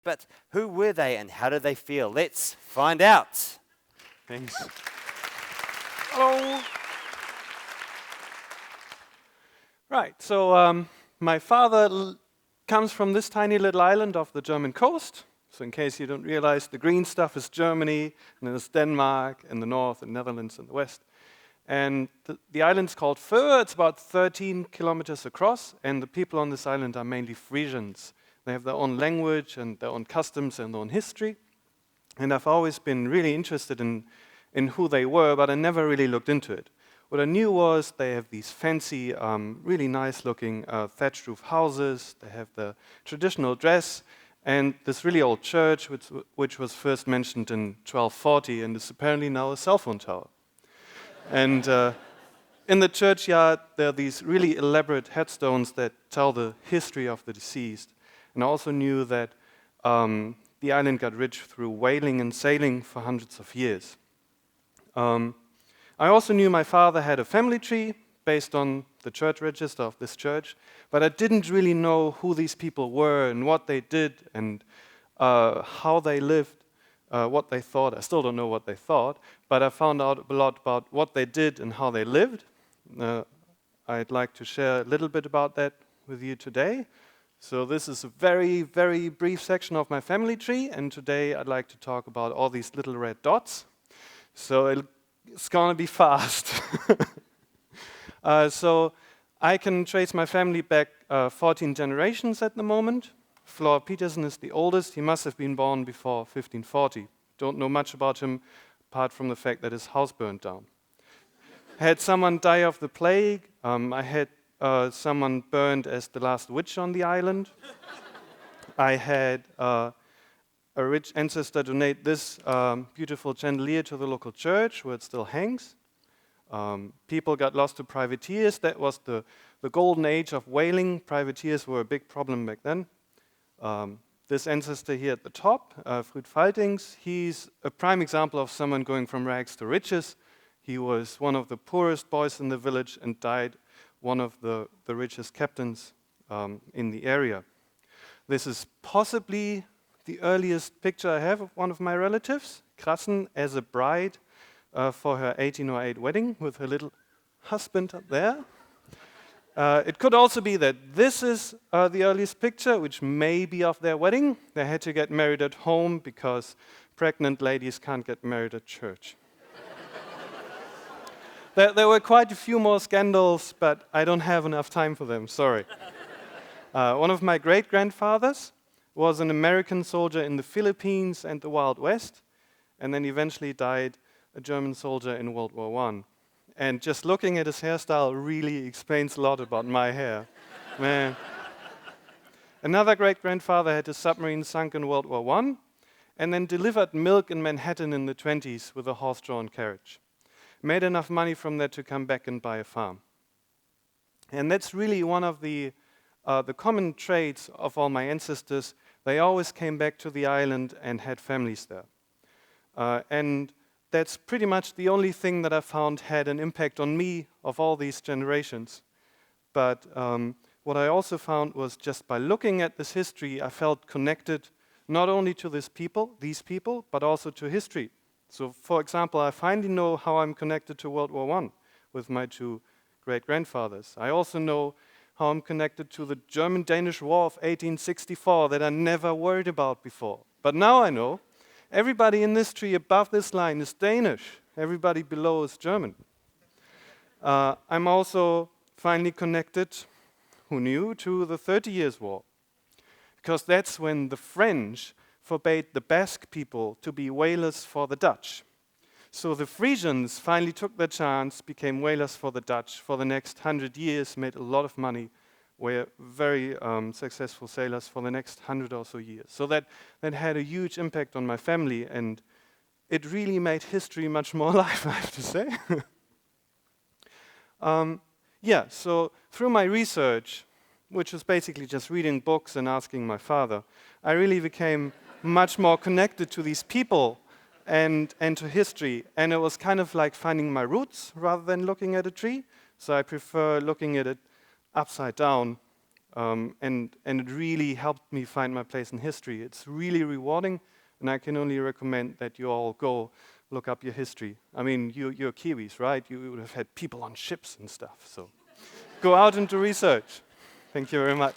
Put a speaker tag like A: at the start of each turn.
A: But who were they and how did they feel? Let's find out.
B: Thanks. Hello. Right, so my father comes from this tiny little island off the German coast. So in case you don't realize, the green stuff is Germany, and then there's Denmark in the north, and Netherlands in the west. And the island's called Föhr. It's about 13 kilometers across, and the people on this island are mainly Frisians. They have their own language and their own customs and their own history. And I've always been really interested in who they were, but I never really looked into it. What I knew was they have these fancy, really nice-looking thatched roof houses. They have the traditional dress, and this really old church, which was first mentioned in 1240, and is apparently now a cell phone tower. And in the churchyard, there are these really elaborate headstones that tell the history of the deceased. And I also knew that the island got rich through whaling and sailing for hundreds of years. I also knew my father had a family tree based on the church register of this church, but I didn't really know who these people were and what they did and how they lived. What they thought. I still don't know what they thought, but I found out a lot about what they did and how they lived. I'd like to share a little bit about that with you today. So this is a very, very brief section of my family tree, and today I'd like to talk about all these little red dots. So it's gonna be fast. So I can trace my family back 14 generations at the moment. Floor Peterson is the oldest. He must have been born before 1540. Don't know much about him, apart from the fact that his house burned down. Had someone die of the plague. I had someone burned as the last witch on the island. I had a rich ancestor donate this beautiful chandelier to the local church, where it still hangs. People got lost to privateers. That was the golden age of whaling. Privateers were a big problem back then. This ancestor here at the top, Früd Faltings, he's a prime example of someone going from rags to riches. He was one of the poorest boys in the village and died one of the richest captains in the area. This is possibly the earliest picture I have of one of my relatives, Krassen, as a bride for her 1808 wedding with her little husband up there. It could also be that this is the earliest picture, which may be of their wedding. They had to get married at home because pregnant ladies can't get married at church. There were quite a few more scandals, but I don't have enough time for them, sorry. One of my great-grandfathers was an American soldier in the Philippines and the Wild West, and then eventually died a German soldier in World War I. And just looking at his hairstyle really explains a lot about my hair. Man. Another great-grandfather had a submarine sunk in World War I and then delivered milk in Manhattan in the 20s with a horse-drawn carriage. Made enough money from that to come back and buy a farm. And that's really one of the common traits of all my ancestors. They always came back to the island and had families there. And that's pretty much the only thing that I found had an impact on me of all these generations. But what I also found was just by looking at this history, I felt connected not only to these people, but also to history. So, for example, I finally know how I'm connected to World War I with my two great-grandfathers. I also know how I'm connected to the German-Danish War of 1864 that I never worried about before. But now I know. Everybody in this tree above this line is Danish. Everybody below is German. I'm also finally connected, who knew, to the 30 Years' War. Because that's when the French forbade the Basque people to be whalers for the Dutch. So the Frisians finally took their chance, became whalers for the Dutch for the next 100 years, made a lot of money, were very successful sailors for the next 100 or so years. So that had a huge impact on my family, and it really made history much more alive, I have to say. So through my research, which was basically just reading books and asking my father, I really became much more connected to these people and to history. And it was kind of like finding my roots rather than looking at a tree. So I prefer looking at it upside down And it really helped me find my place in history. It's really rewarding, and I can only recommend that you all go look up your history. I mean, you're Kiwis, right? You would have had people on ships and stuff, so go out and do research. Thank you very much.